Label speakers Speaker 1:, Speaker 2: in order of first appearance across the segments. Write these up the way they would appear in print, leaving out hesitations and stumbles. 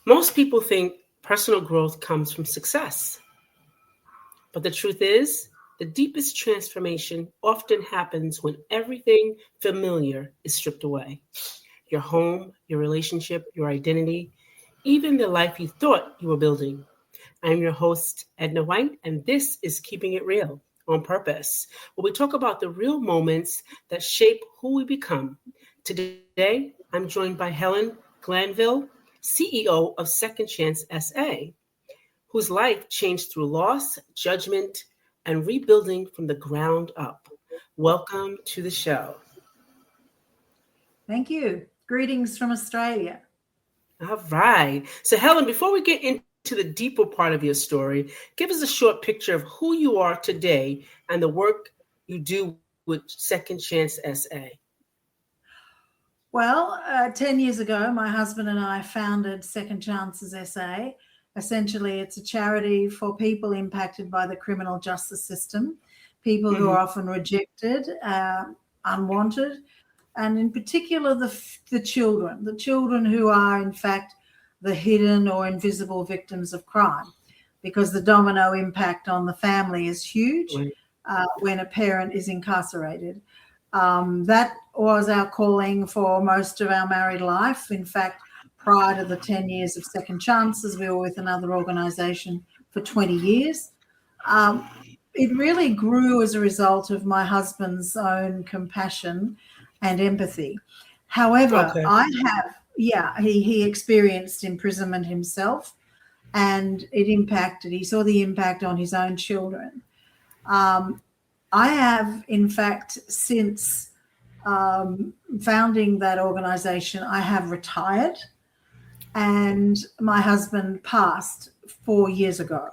Speaker 1: Most people think personal growth comes from success, but the truth is, the deepest transformation often happens when everything familiar is stripped away. Your home, your relationship, your identity, even the life you thought you were building. I'm your host, Edna White, and this is Keeping It Real on Purpose, where we talk about the real moments that shape who we become. Today, I'm joined by Helen Glanville, CEO of Second Chance SA, whose life changed through loss, judgment, and rebuilding from the ground up. Welcome to the show.
Speaker 2: Thank you. Greetings from Australia.
Speaker 1: All right. So, Helen, before we get into the deeper part of your story, give us a short picture of who you are today and the work you do with Second Chance SA.
Speaker 2: Well, 10 years ago, my husband and I founded Second Chances SA. Essentially, it's a charity for people impacted by the criminal justice system, people who are
Speaker 1: Mm-hmm.
Speaker 2: often rejected, unwanted, and in particular, the children who are, in fact, the hidden or invisible victims of crime, because the domino impact on the family is huge
Speaker 1: Right.
Speaker 2: when a parent is incarcerated. That was our calling for most of our married life. In fact, prior to the 10 years of Second Chances, we were with another organisation for 20 years. Um, it really grew as a result of my husband's own compassion and empathy. However,
Speaker 1: Okay.
Speaker 2: he experienced imprisonment himself, and he saw the impact on his own children. Um, I have, in fact, since founding that organization, I have retired, and my husband passed 4 years ago.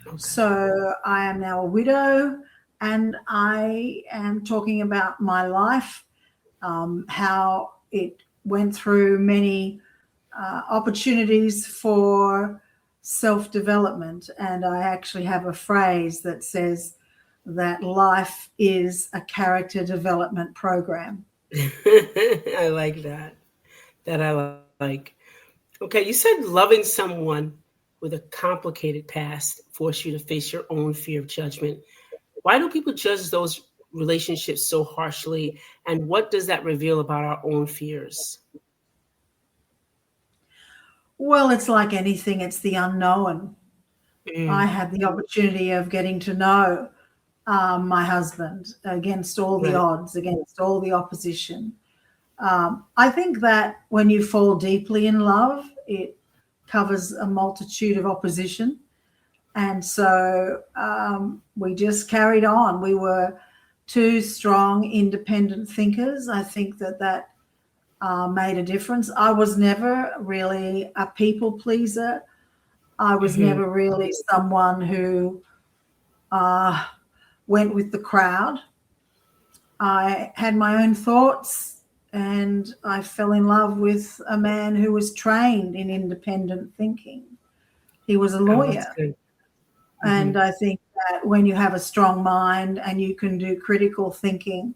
Speaker 1: Okay.
Speaker 2: So I am now a widow, and I am talking about my life, how it went through many opportunities for self-development. And I actually have a phrase that says that life is a character development program.
Speaker 1: I like that. That I like. Okay, you said loving someone with a complicated past forced you to face your own fear of judgment. Why do people judge those relationships so harshly? And what does that reveal about our own fears?
Speaker 2: Well, it's like anything, it's the unknown. I
Speaker 1: Mm,
Speaker 2: had the opportunity of getting to know my husband against all the
Speaker 1: right.
Speaker 2: odds, against all the opposition. I think that when you fall deeply in love, it covers a multitude of opposition. And so we just carried on. We were two strong, independent thinkers. I think that made a difference. I was never really a people pleaser. I was
Speaker 1: Hmm.
Speaker 2: never really someone who uh, went with the crowd. I had my own thoughts, and I fell in love with a man who was trained in independent thinking. He was a
Speaker 1: Oh, that's
Speaker 2: lawyer.
Speaker 1: good. Hmm.
Speaker 2: And I think that when you have a strong mind and you can do critical thinking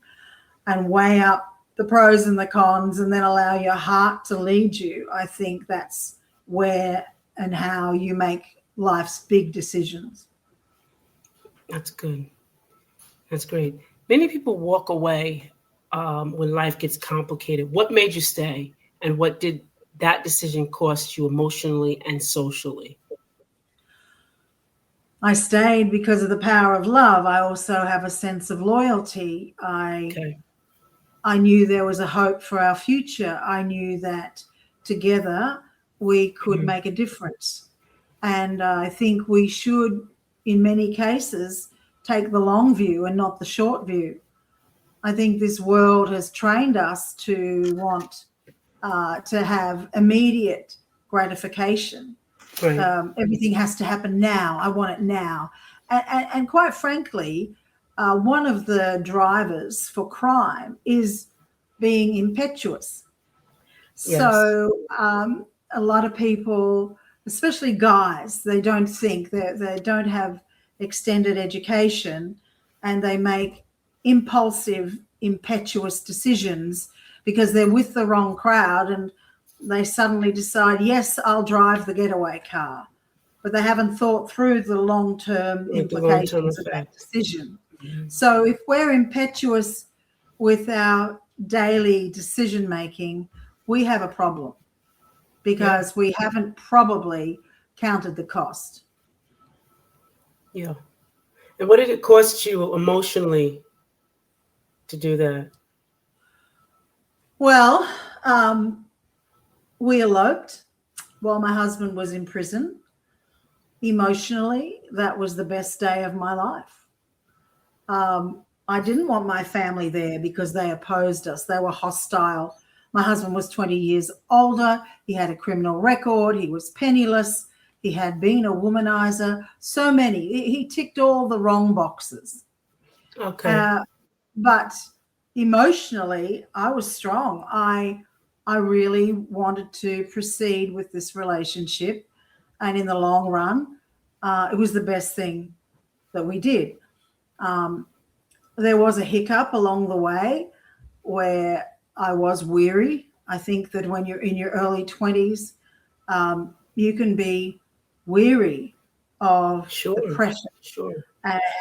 Speaker 2: and weigh up the pros and the cons and then allow your heart to lead you, I think that's where and how you make life's big decisions.
Speaker 1: That's good. That's great. Many people walk away when life gets complicated. What made you stay? And what did that decision cost you emotionally and socially?
Speaker 2: I stayed because of the power of love. I also have a sense of loyalty.
Speaker 1: Okay.
Speaker 2: I knew there was a hope for our future. I knew that together we could
Speaker 1: Hmm.
Speaker 2: make a difference. And I think we should, in many cases, take the long view and not the short view. I think this world has trained us to want to have immediate gratification.
Speaker 1: Right.
Speaker 2: Everything has to happen now. I want it now. And quite frankly, one of the drivers for crime is being impetuous.
Speaker 1: Yes.
Speaker 2: So a lot of people, especially guys, they don't think, they don't have extended education, and they make impulsive, impetuous decisions because they're with the wrong crowd. And they suddenly decide, yes, I'll drive the getaway car, but they haven't thought through the long-term
Speaker 1: With the long-term
Speaker 2: implications of that
Speaker 1: effect.
Speaker 2: decision.
Speaker 1: Mhm.
Speaker 2: So if we're impetuous with our daily decision making, we have a problem because we haven't probably counted the cost.
Speaker 1: Yeah. And what did it cost you emotionally to do that?
Speaker 2: Well, we eloped while my husband was in prison. Emotionally, that was the best day of my life. I didn't want my family there because they opposed us. They were hostile. My husband was 20 years older. He had a criminal record. He was penniless. He had been a womanizer. So many. He ticked all the wrong boxes.
Speaker 1: Okay.
Speaker 2: But emotionally, I was strong. I really wanted to proceed with this relationship, and in the long run, it was the best thing that we did. There was a hiccup along the way where I was weary. I think that when you're in your early 20s, you can be weary of the
Speaker 1: Sure.
Speaker 2: pressure
Speaker 1: Sure.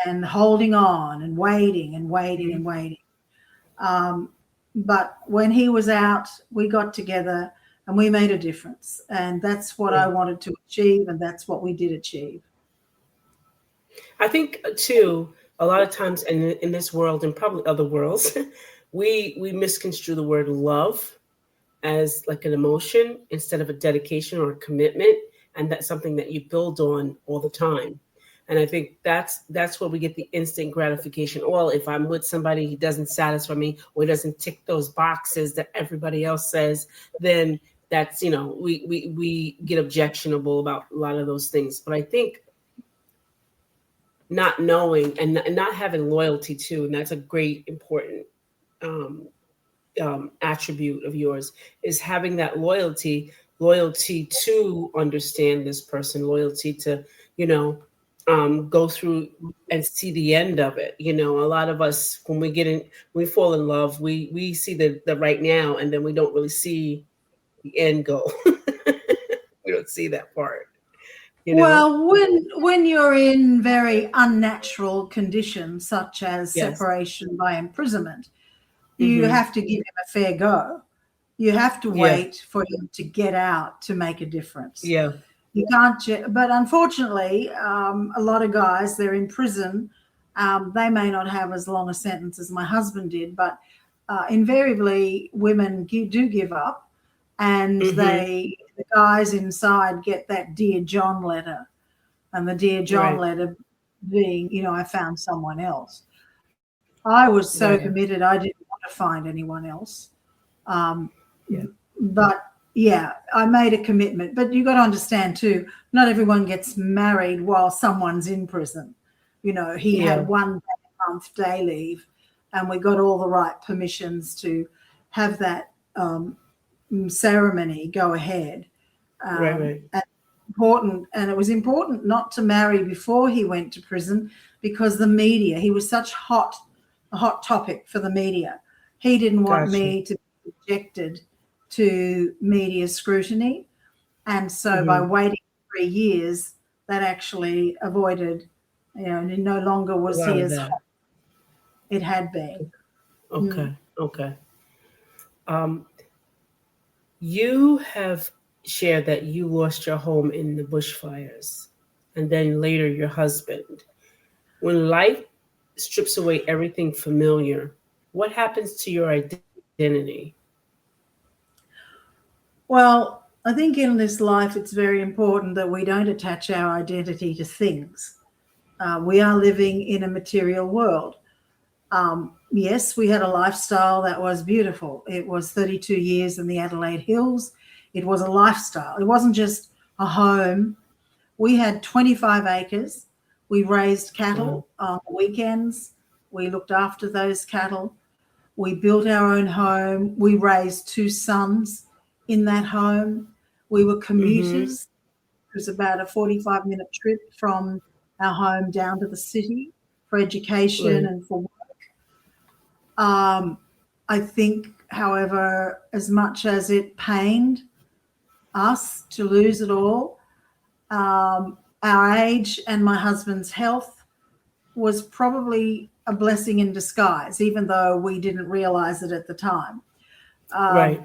Speaker 2: and holding on and waiting and waiting
Speaker 1: Mhm.
Speaker 2: and waiting. But when he was out, we got together and we made a difference. And that's what I
Speaker 1: Yeah.
Speaker 2: wanted to achieve, and that's what we did achieve.
Speaker 1: I think too, a lot of times in this world and probably other worlds, we misconstrue the word love as like an emotion instead of a dedication or a commitment, and that's something that you build on all the time. And I think that's where we get the instant gratification. Well, if I'm with somebody he doesn't satisfy me or he doesn't tick those boxes that everybody else says, then that's we get objectionable about a lot of those things. But I think not knowing and not having loyalty too, and that's a great important um, attribute of yours, is having that loyalty to understand this person, loyalty to you know go through and see the end of it. A lot of us, when we fall in love, we see the right now, and then we don't really see the end goal. We don't see that part you know
Speaker 2: Well, when you're in very unnatural conditions, such as
Speaker 1: yes.
Speaker 2: separation by imprisonment, you
Speaker 1: Hmm.
Speaker 2: have to give him a fair go. You have to
Speaker 1: Yeah.
Speaker 2: wait for him to get out to make a difference.
Speaker 1: Yeah.
Speaker 2: You can't, but unfortunately, a lot of guys, they're in prison. They may not have as long a sentence as my husband did, but invariably, women do give up, and
Speaker 1: Hmm.
Speaker 2: the guys inside get that Dear John letter, and the Dear John
Speaker 1: Right.
Speaker 2: letter being, I found someone else. I was so
Speaker 1: Right.
Speaker 2: committed, I didn't want to find anyone else. Um,
Speaker 1: Yeah.
Speaker 2: but yeah, I made a commitment. But you got to understand too, not everyone gets married while someone's in prison. He
Speaker 1: Yeah.
Speaker 2: had 1 month day leave, and we got all the right permissions to have that ceremony go ahead.
Speaker 1: Right. Right.
Speaker 2: And important, and it was important not to marry before he went to prison because the media. He was such a hot topic for the media. He didn't want
Speaker 1: Gotcha.
Speaker 2: me to be subjected to media scrutiny. And so by
Speaker 1: Hmm.
Speaker 2: waiting 3 years, that actually avoided, no longer
Speaker 1: A
Speaker 2: was
Speaker 1: lot
Speaker 2: he
Speaker 1: of
Speaker 2: as
Speaker 1: that.
Speaker 2: hot as it had been. Mm.
Speaker 1: Okay. Okay. Um, you have shared that you lost your home in the bushfires, and then later your husband. When life strips away everything familiar, what happens to your identity?
Speaker 2: Well, I think in this life, it's very important that we don't attach our identity to things. We are living in a material world. Yes, we had a lifestyle that was beautiful. It was 32 years in the Adelaide Hills. It was a lifestyle. It wasn't just a home. We had 25 acres. We raised
Speaker 1: Wow.
Speaker 2: cattle on the weekends. We looked after those cattle. We built our own home. We raised 2 sons in that home. We were
Speaker 1: Mm-hmm.
Speaker 2: commuters. It was about a 45-minute trip from our home down to the city for education
Speaker 1: Right.
Speaker 2: and for I think, however, as much as it pained, us to lose it all. Our age and my husband's health was probably a blessing in disguise, even though we didn't realize it at the time.
Speaker 1: Right.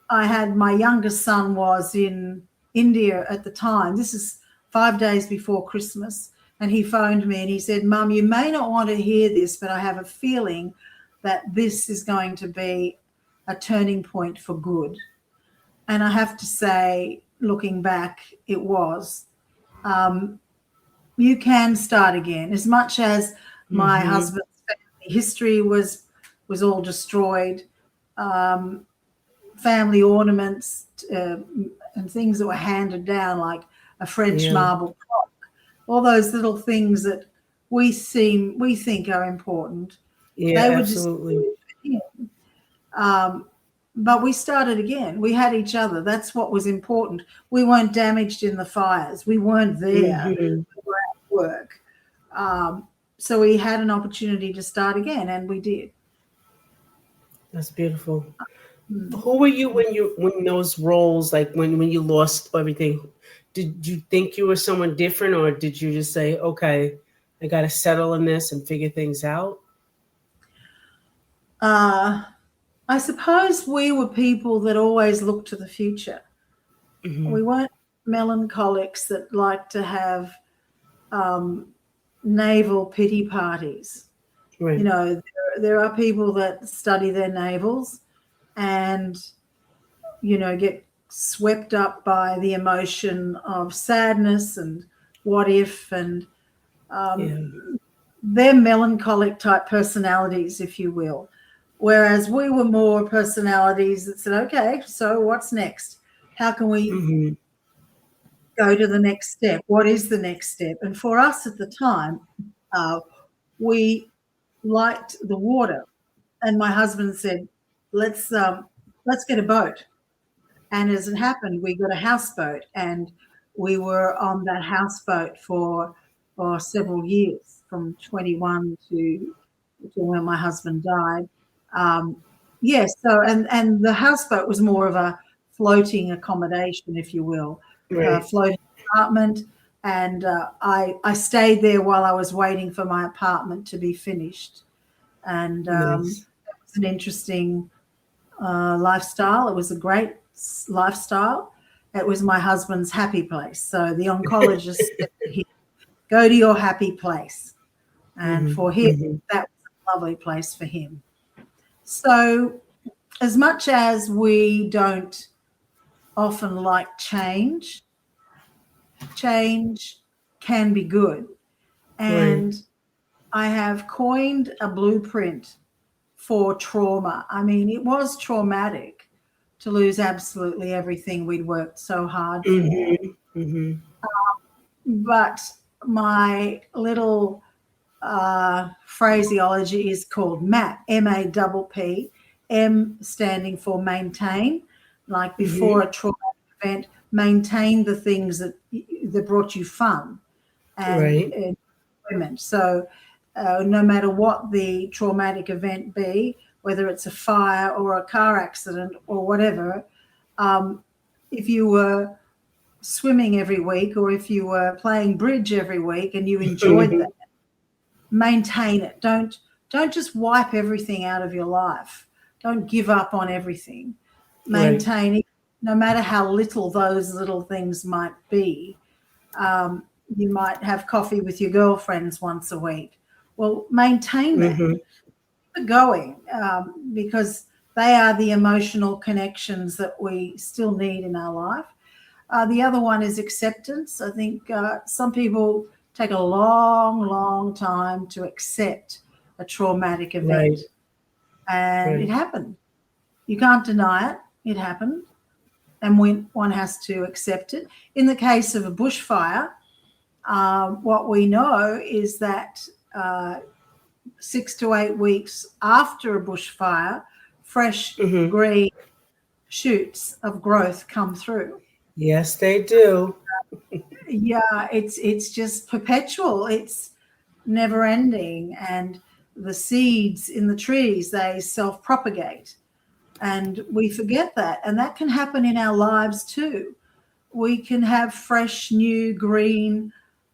Speaker 2: I had my youngest son was in India at the time. This is 5 days before Christmas. And he phoned me and he said, Mum, you may not want to hear this, but I have a feeling that this is going to be a turning point for good. And I have to say, looking back, it was. You can start again. As much as my husband's family history was all destroyed, family ornaments and things that were handed down, like a French marble clock, all those little things that we think are important.
Speaker 1: Yeah,
Speaker 2: They were
Speaker 1: absolutely.
Speaker 2: just but we started again. We had each other. That's what was important. We weren't damaged in the fires. We weren't there. We were at work. So we had an opportunity to start again, and we did.
Speaker 1: That's beautiful. Who were you when those roles, like when you lost everything? Did you think you were someone different, or did you just say, okay, I got to settle in this and figure things out?
Speaker 2: I suppose we were people that always looked to the future. We weren't melancholics that like to have naval pity parties.
Speaker 1: Right.
Speaker 2: You know, there are people that study their navels and, you know, get swept up by the emotion of sadness and what if, and they're melancholic type personalities, if you will. Whereas we were more personalities that said, okay, so what's next? How can we go to the next step? What is the next step? And for us at the time, we liked the water. And my husband said, let's get a boat. And as it happened, we got a houseboat, and we were on that houseboat for several years, from 21 to when my husband died. Yes, so and the houseboat was more of a floating accommodation, if you will, floating apartment. And I stayed there while I was waiting for my apartment to be finished. And it was an interesting lifestyle. It was a great lifestyle. It was my husband's happy place. So the oncologist said to him, go to your happy place. And for him, that was a lovely place for him. So as much as we don't often like change can be good. And I have coined a blueprint for trauma. I mean, it was traumatic to lose absolutely everything we'd worked so hard for. But my little phraseology is called MAPP, M-A-P-P, M standing for maintain, like before a traumatic event, maintain the things that brought you fun and enjoyment. So no matter what the traumatic event be, whether it's a fire or a car accident or whatever, if you were swimming every week or if you were playing bridge every week and you enjoyed that, maintain it. Don't just wipe everything out of your life. Don't give up on everything. Maintain it, no matter how little those little things might be. You might have coffee with your girlfriends once a week. Well, maintain that. Keep it going, because they are the emotional connections that we still need in our life. The other one is acceptance. I think some people take a long, long time to accept a traumatic event. And it happened. You can't deny it. It happened. And one has to accept it. In the case of a bushfire, what we know is that 6 to 8 weeks after a bushfire, fresh green shoots of growth come through.
Speaker 1: Yes, they do.
Speaker 2: Yeah, it's just perpetual. It's never ending. And the seeds in the trees, they self-propagate. And we forget that. And that can happen in our lives too. We can have fresh, new, green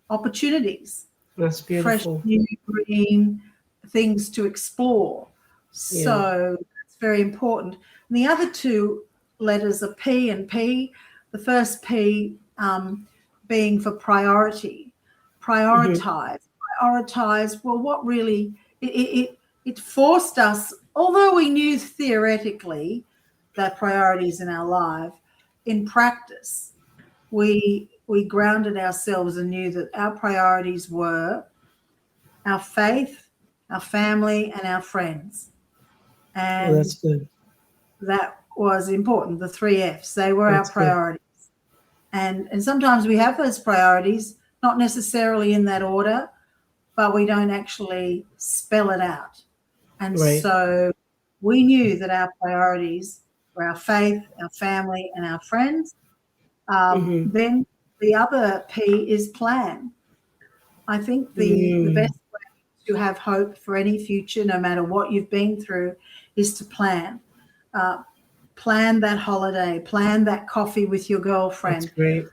Speaker 2: opportunities.
Speaker 1: That's beautiful.
Speaker 2: Fresh, new, green things to explore. So it's very important. And the other two letters are P and P. The first P being for priority. Prioritize. Prioritize. Well, what really it forced us, although we knew theoretically that priorities in our life, in practice, we grounded ourselves and knew that our priorities were our faith, our family, and our friends. And
Speaker 1: that's good.
Speaker 2: that was important. The 3 F's, they were
Speaker 1: That's
Speaker 2: our priorities. And sometimes we have those priorities, not necessarily in that order, but we don't actually spell it out. And so we knew that our priorities were our faith, our family, and our friends. Then the other P is plan. I think the best way to have hope for any future, no matter what you've been through, is to plan. Plan that holiday, plan that coffee with your girlfriend.
Speaker 1: That's great.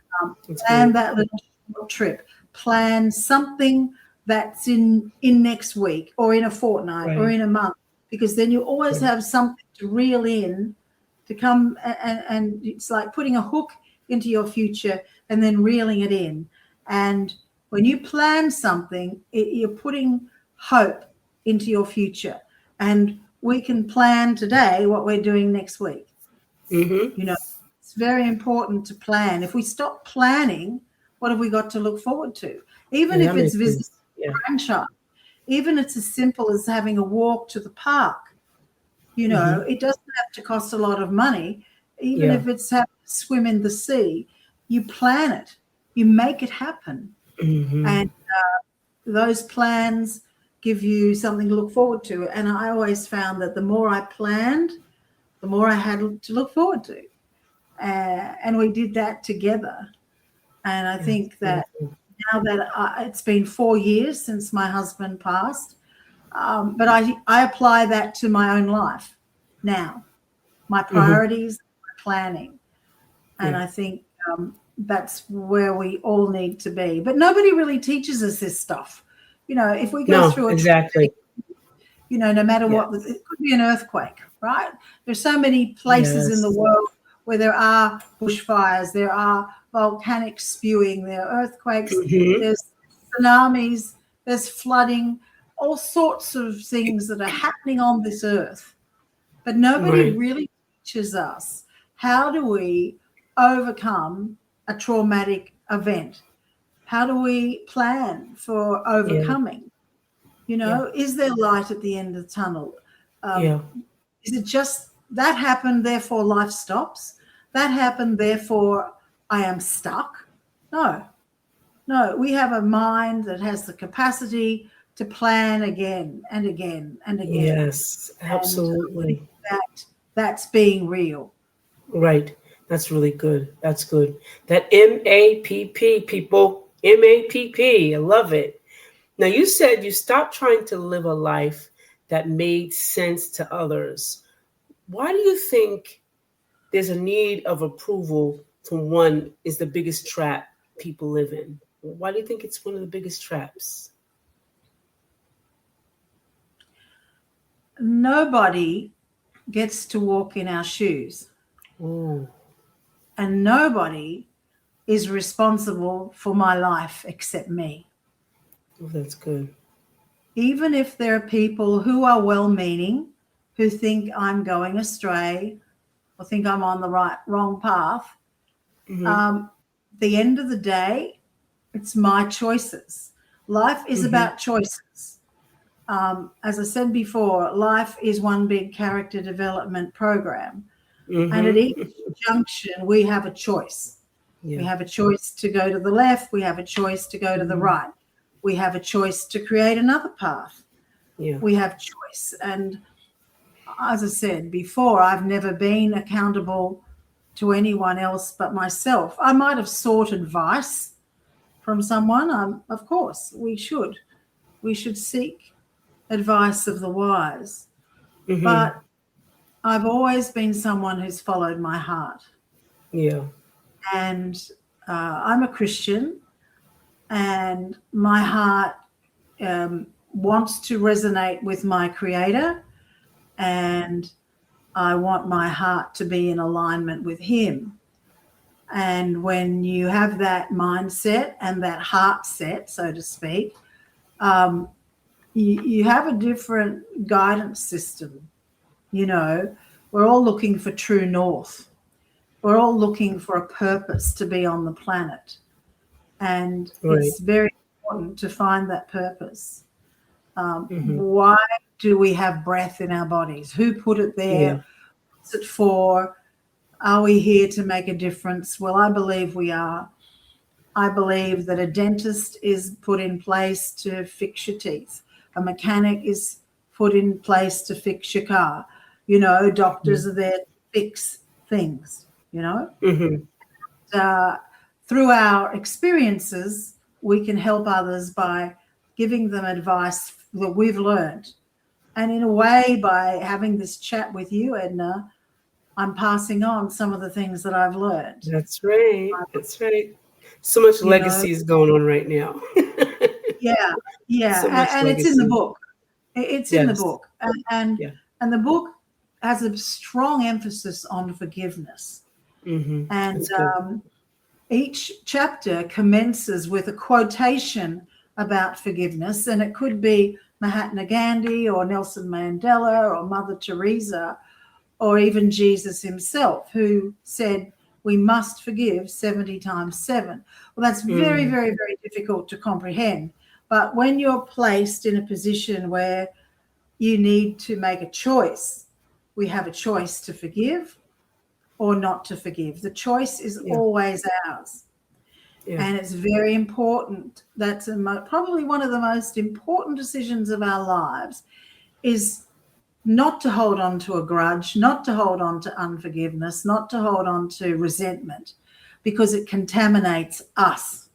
Speaker 2: Plan that little short trip. Plan something that's in next week or in a fortnight or in a month, because then you always have something to reel in to come, and it's like putting a hook into your future and then reeling it in. And when you plan something, you're putting hope into your future. And we can plan today what we're doing next week. It's very important to plan. If we stop planning, what have we got to look forward to? Even if it's visiting a grandchild, even it's as simple as having a walk to the park. It doesn't have to cost a lot of money. Even if it's having to swim in the sea, you plan it, you make it happen. And those plans give you something to look forward to. And I always found that the more I planned, the more I had to look forward to. And we did that together. And I think that now that it's been 4 years since my husband passed, but I apply that to my own life now, my priorities, my planning. And I think that's where we all need to be. But nobody really teaches us this stuff. If we go through
Speaker 1: exactly.
Speaker 2: No matter what, it could be an earthquake, right? There's so many places in the world where there are bushfires, there are volcanic spewing, there are earthquakes, there's tsunamis, there's flooding, all sorts of things that are happening on this earth. But nobody really teaches us, how do we overcome a traumatic event? How do we plan for overcoming? Is there light at the end of the tunnel? Is it just that happened, therefore life stops? That happened, therefore I am stuck? No, we have a mind that has the capacity to plan again and again and again.
Speaker 1: Yes, absolutely.
Speaker 2: And that's being real.
Speaker 1: Right. That's really good. That's good. That MAPP, people. MAPP. I love it. Now, you said you stopped trying to live a life that made sense to others. Why do you think there's a need of approval from one is the biggest trap people live in? Why do you think it's one of the biggest traps?
Speaker 2: Nobody gets to walk in our shoes.
Speaker 1: Ooh.
Speaker 2: And nobody is responsible for my life except me.
Speaker 1: Oh, that's good.
Speaker 2: Even if there are people who are well-meaning, who think I'm going astray or think I'm on the wrong path, the end of the day, it's my choices. Life is about choices. As I said before, life is one big character development program. And at each junction, we have a choice. We have a choice to go to the left. We have a choice to go to the right. We have a choice to create another path. We have choice. And as I said before, I've never been accountable to anyone else but myself. I might have sought advice from someone. Of course, we should. We should seek advice of the wise. But I've always been someone who's followed my heart.
Speaker 1: Yeah.
Speaker 2: And I'm a Christian, and my heart wants to resonate with my Creator, and I want my heart to be in alignment with Him. And when you have that mindset and that heart set, so to speak, you have a different guidance system. We're all looking for true north. We're all looking for a purpose to be on the planet. And
Speaker 1: Right.
Speaker 2: it's very important to find that purpose.
Speaker 1: Mm-hmm.
Speaker 2: Why do we have breath in our bodies? Who put it there?
Speaker 1: Yeah.
Speaker 2: What's it for? Are we here to make a difference? Well, I believe we are. I believe that a dentist is put in place to fix your teeth. A mechanic is put in place to fix your car. Doctors are there to fix things,
Speaker 1: Mm-hmm.
Speaker 2: Through our experiences, we can help others by giving them advice that we've learned. And in a way, by having this chat with you, Edna, I'm passing on some of the things that I've learned.
Speaker 1: That's right. That's right. So much legacy is going on right now.
Speaker 2: Yeah.
Speaker 1: So much
Speaker 2: And it's in the book. It's in the
Speaker 1: Yes.
Speaker 2: book. And the book has a strong emphasis on forgiveness.
Speaker 1: Mm-hmm.
Speaker 2: And each chapter commences with a quotation about forgiveness, and it could be Mahatma Gandhi or Nelson Mandela or Mother Teresa or even Jesus himself, who said we must forgive 70 times 7. Well, that's very, very, very difficult to comprehend. But when you're placed in a position where you need to make a choice, we have a choice to forgive or not to forgive. The choice is always ours.
Speaker 1: Yeah.
Speaker 2: And it's very important. That's probably one of the most important decisions of our lives, is not to hold on to a grudge, not to hold on to unforgiveness, not to hold on to resentment, because it contaminates us.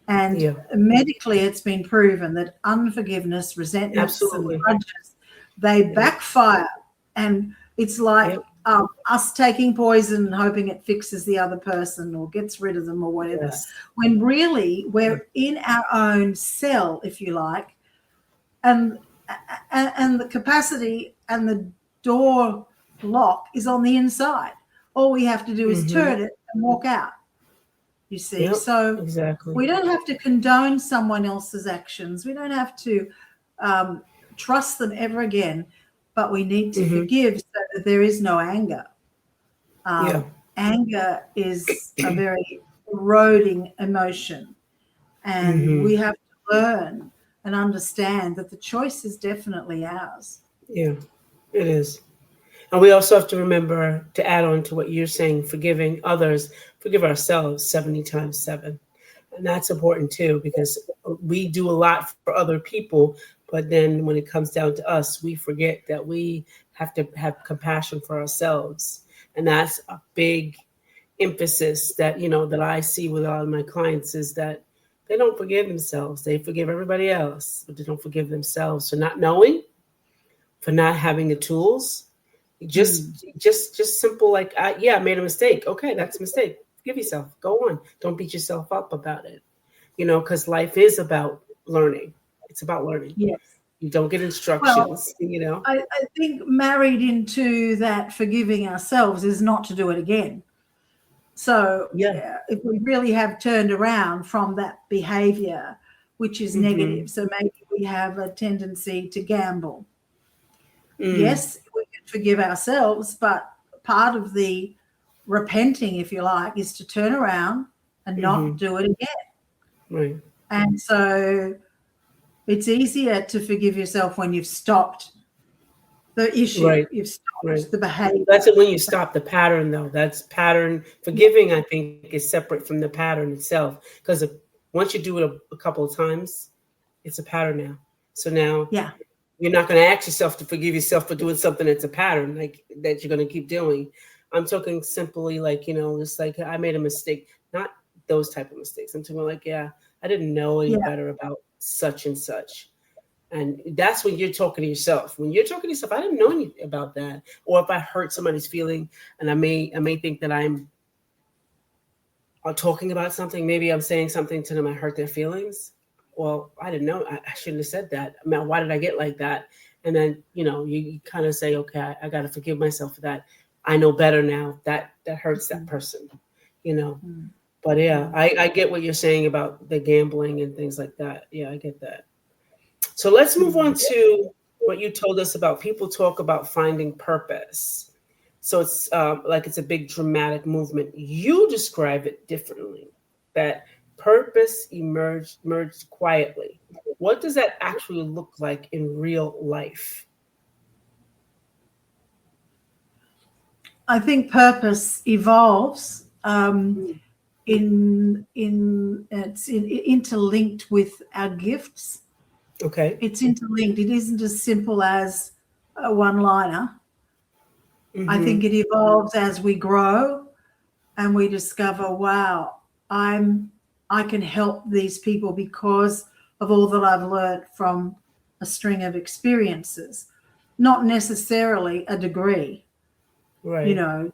Speaker 2: And medically, it's been proven that unforgiveness, resentments,
Speaker 1: Absolutely.
Speaker 2: and grudges, they backfire. And it's like us taking poison and hoping it fixes the other person or gets rid of them or whatever.
Speaker 1: Yes.
Speaker 2: When really we're in our own cell, if you like, and the capacity and the door lock is on the inside. All we have to do is turn it and walk out, you see. So
Speaker 1: exactly.
Speaker 2: We don't have to condone someone else's actions. We don't have to trust them ever again, but we need to forgive so that there is no anger. Anger is a very eroding emotion, and we have to learn and understand that the choice is definitely ours.
Speaker 1: Yeah, it is. And we also have to remember, to add on to what you're saying, forgiving others, forgive ourselves 70 times 7. And that's important too, because we do a lot for other people, but then when it comes down to us, we forget that we have to have compassion for ourselves. And that's a big emphasis that, that I see with a lot of my clients, is that they don't forgive themselves. They forgive everybody else, but they don't forgive themselves for not knowing, for not having the tools. Just simple, like, I made a mistake. Okay, that's a mistake. Forgive yourself. Go on. Don't beat yourself up about it. Because life is about learning. It's about learning.
Speaker 2: Yes.
Speaker 1: You don't get instructions,
Speaker 2: I think married into that forgiving ourselves is not to do it again. So if we really have turned around from that behavior, which is negative, so maybe we have a tendency to gamble. Yes, we can forgive ourselves, but part of the repenting, if you like, is to turn around and not do it again.
Speaker 1: Right.
Speaker 2: And so it's easier to forgive yourself when you've stopped the issue.
Speaker 1: Right.
Speaker 2: You've stopped the behavior.
Speaker 1: That's it, when you stop the pattern, though. That's pattern. Forgiving, I think, is separate from the pattern itself. Because once you do it a couple of times, it's a pattern now. So now you're not going to ask yourself to forgive yourself for doing something that's a pattern, like that you're going to keep doing. I'm talking simply like, just like, I made a mistake. Not those type of mistakes. I'm talking like, I didn't know any better about such and such. And that's when you're talking to yourself. When you're talking to yourself, I didn't know anything about that. Or if I hurt somebody's feeling, and I may think that I'm talking about something, maybe I'm saying something to them, I hurt their feelings. Well, I didn't know. I shouldn't have said that. I mean, why did I get like that? And then, you kind of say, okay, I got to forgive myself for that. I know better now. That hurts that person,
Speaker 2: Mm.
Speaker 1: But yeah, I get what you're saying about the gambling and things like that. Yeah, I get that. So let's move on to what you told us about. People talk about finding purpose. So it's like it's a big dramatic movement. You describe it differently, that purpose emerged quietly. What does that actually look like in real life?
Speaker 2: I think purpose evolves it's interlinked with our gifts.
Speaker 1: Okay.
Speaker 2: It's interlinked. It isn't as simple as a one-liner. I think it evolves as we grow and we discover, wow, I can help these people because of all that I've learned from a string of experiences, not necessarily a degree.
Speaker 1: Right.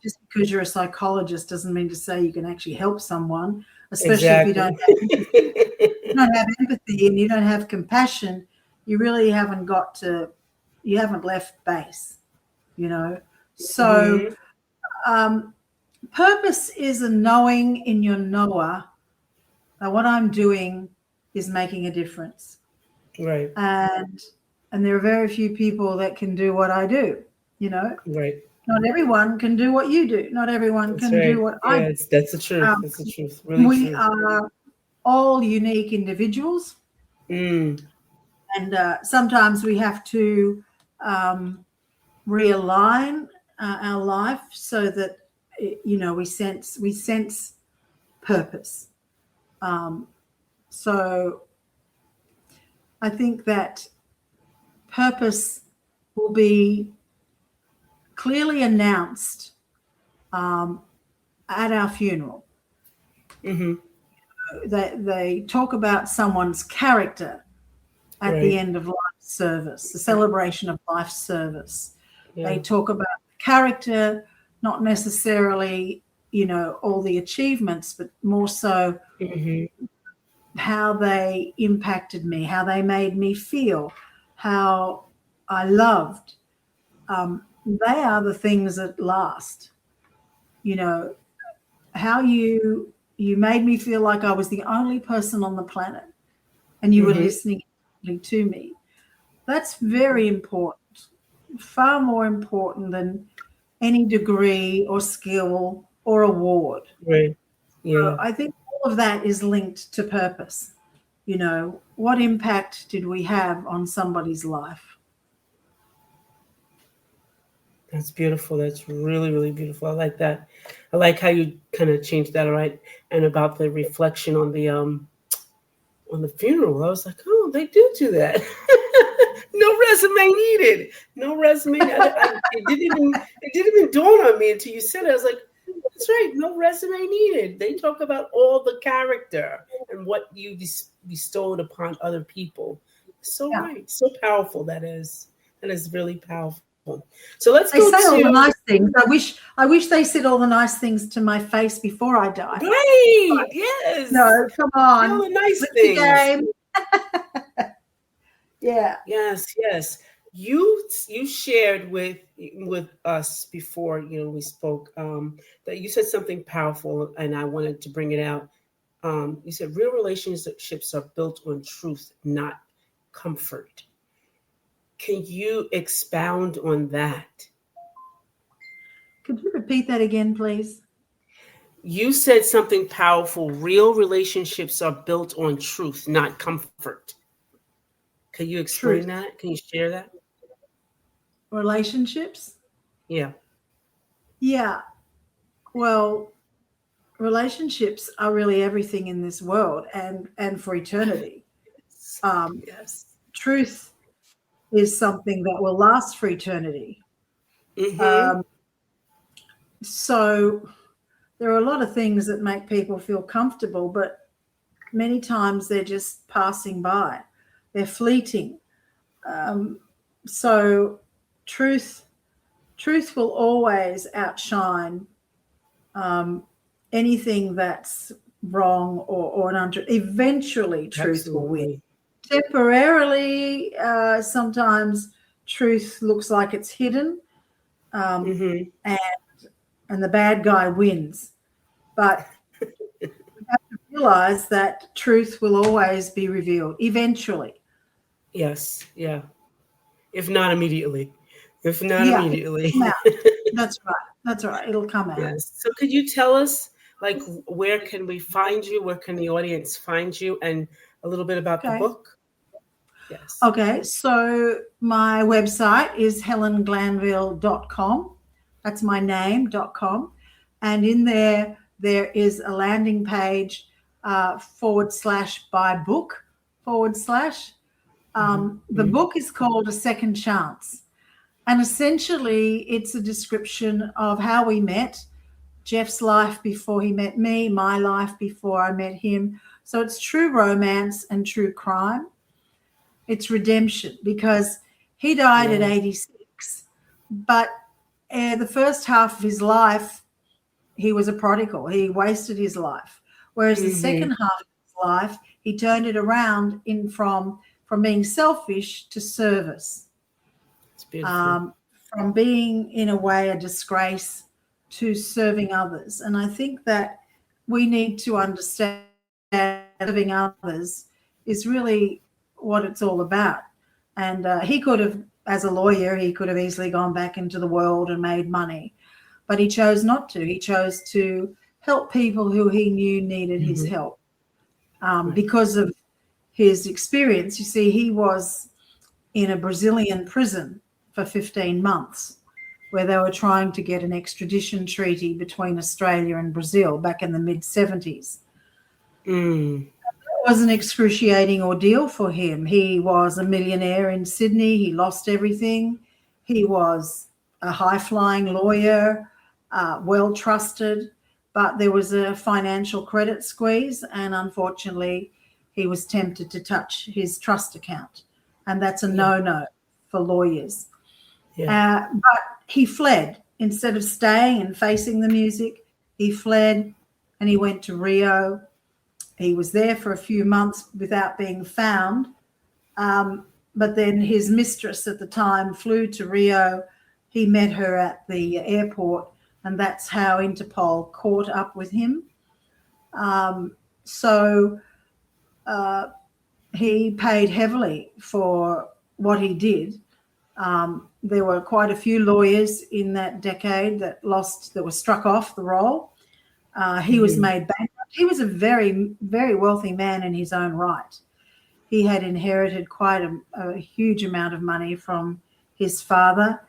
Speaker 2: Just because you're a psychologist doesn't mean to say you can actually help someone, especially if you
Speaker 1: Exactly.
Speaker 2: don't have empathy. If you don't have empathy and you don't have compassion, you really you haven't left base, So purpose is a knowing in your knower that what I'm doing is making a difference.
Speaker 1: Right.
Speaker 2: And there are very few people that can do what I do,
Speaker 1: Right.
Speaker 2: Not everyone can do what you do. Not everyone
Speaker 1: That's
Speaker 2: can do
Speaker 1: right.
Speaker 2: what I
Speaker 1: Yeah,
Speaker 2: do.
Speaker 1: that's the truth.
Speaker 2: Um,
Speaker 1: That's the truth. Really
Speaker 2: we
Speaker 1: true.
Speaker 2: are all unique individuals,
Speaker 1: Mm.
Speaker 2: and sometimes we have to realign our life so that we sense purpose. So I think that purpose will be clearly announced at our funeral.
Speaker 1: Mm-hmm.
Speaker 2: They talk about someone's character at the
Speaker 1: Right.
Speaker 2: end of life service, the celebration of life service. They
Speaker 1: Yeah.
Speaker 2: talk about character, not necessarily, all the achievements, but more so
Speaker 1: Mm-hmm.
Speaker 2: how they impacted me, how they made me feel, how I loved. They are the things that last. How you made me feel like I was the only person on the planet and you were
Speaker 1: Mm-hmm.
Speaker 2: listening to me. That's very important, far more important than any degree or skill or award.
Speaker 1: Right. Yeah.
Speaker 2: I think all of that is linked to purpose. What impact did we have on somebody's life?
Speaker 1: That's beautiful. That's really, really beautiful. I like that. I like how you kind of changed that, right? And about the reflection on the funeral. I was like, oh, they do that. No resume needed. No resume. It didn't even dawn on me until you said it. I was like, that's right. No resume needed. They talk about all the character and what you bestowed upon other people. So
Speaker 2: Yeah.
Speaker 1: right. So powerful that is. That is really powerful. So let's
Speaker 2: They
Speaker 1: go
Speaker 2: say all the
Speaker 1: to
Speaker 2: nice things. I wish they said all the nice things to my face before I die.
Speaker 1: right. Yes.
Speaker 2: No, come
Speaker 1: Say all
Speaker 2: on.
Speaker 1: the nice
Speaker 2: Flip the
Speaker 1: things.
Speaker 2: game. Yeah.
Speaker 1: Yes, yes. You shared with us before we spoke that you said something powerful, and I wanted to bring it out. You said real relationships are built on truth, not comfort. Can you expound on that?
Speaker 2: Could you repeat that again, please?
Speaker 1: You said something powerful. Real relationships are built on truth, not comfort. Can you explain
Speaker 2: Truth.
Speaker 1: that? Can you share that?
Speaker 2: Relationships?
Speaker 1: Yeah.
Speaker 2: Yeah. Well, relationships are really everything in this world and for eternity.
Speaker 1: Yes.
Speaker 2: Um,
Speaker 1: Yes.
Speaker 2: truth is something that will last for eternity.
Speaker 1: Mm-hmm.
Speaker 2: Um, so there are a lot of things that make people feel comfortable, but many times they're just passing by. They're fleeting. So truth will always outshine anything that's wrong or an untruth. Eventually, truth will win. Temporarily, sometimes truth looks like it's hidden, and the bad guy wins. But we have to realize that truth will always be revealed eventually.
Speaker 1: Yes. Yeah. If not immediately.
Speaker 2: That's right. That's right. It'll come out.
Speaker 1: Yes. So could you tell us, like, where can we find you? Where can the audience find you? And a little bit about the book? Yes.
Speaker 2: Okay. So my website is helenglanville.com. That's my name.com. And in there is a landing page /buy book /. The book is called A Second Chance. And essentially, it's a description of how we met, Jeff's life before he met me, my life before I met him. So it's true romance and true crime. It's redemption, because he died at 86, but the first half of his life, he was a prodigal. He wasted his life. Whereas the second half of his life, he turned it around from being selfish to service. From being, in a way, a disgrace to serving others. And I think that we need to understand that serving others is really what it's all about. And he could have, as a lawyer, he could have easily gone back into the world and made money, but he chose not to. He chose to help people who he knew needed his help because of his experience. You see, he was in a Brazilian prison for 15 months where they were trying to get an extradition treaty between Australia and Brazil back in the mid-70s. It was an excruciating ordeal for him. He was a millionaire in Sydney. He lost everything. He was a high-flying lawyer, well-trusted, but there was a financial credit squeeze, and unfortunately he was tempted to touch his trust account, and that's a no-no for lawyers. But he fled. Instead of staying and facing the music, he fled and he went to Rio. He was there for a few months without being found. But then his mistress at the time flew to Rio. He met her at the airport, and that's how Interpol caught up with him. So he paid heavily for what he did. There were quite a few lawyers in that decade that were struck off the roll. He was made bankrupt. He was a very, very wealthy man in his own right. He had inherited quite a huge amount of money from his father,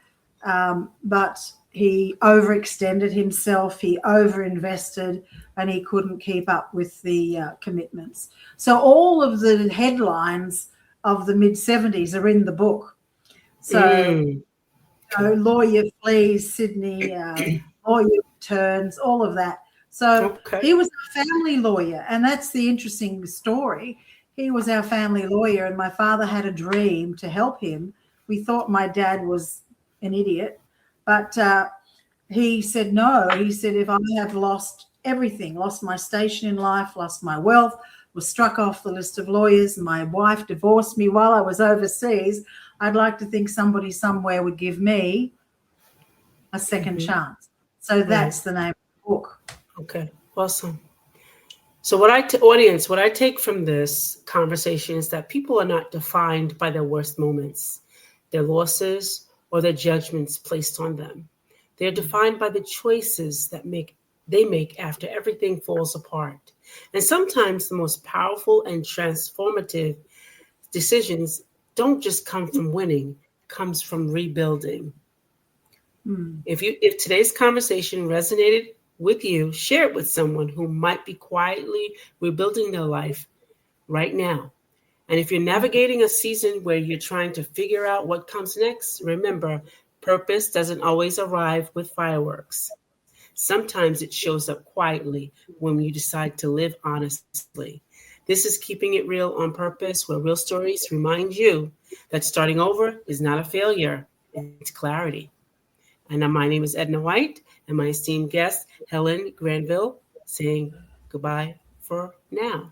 Speaker 2: but he overextended himself, he overinvested, and he couldn't keep up with the commitments. So all of the headlines of the mid-70s are in the book. So lawyer flees Sydney, lawyer returns, all of that. So he was a family lawyer, and that's the interesting story. He was our family lawyer, and my father had a dream to help him. We thought my dad was an idiot, but he said no. He said, if I have lost everything, lost my station in life, lost my wealth, was struck off the list of lawyers, my wife divorced me while I was overseas, I'd like to think somebody somewhere would give me a second chance. So that's the name of the book.
Speaker 1: Okay, awesome. So what I take from this conversation is that people are not defined by their worst moments, their losses, or their judgments placed on them. They're defined by the choices that they make after everything falls apart. And sometimes the most powerful and transformative decisions don't just come from winning, comes from rebuilding. If today's conversation resonated with you, share it with someone who might be quietly rebuilding their life right now. And if you're navigating a season where you're trying to figure out what comes next, remember, purpose doesn't always arrive with fireworks. Sometimes it shows up quietly when you decide to live honestly. This is Keeping It Real on Purpose, where real stories remind you that starting over is not a failure, it's clarity. And my name is Edna White, and my esteemed guest, Helen Glanville, saying goodbye for now.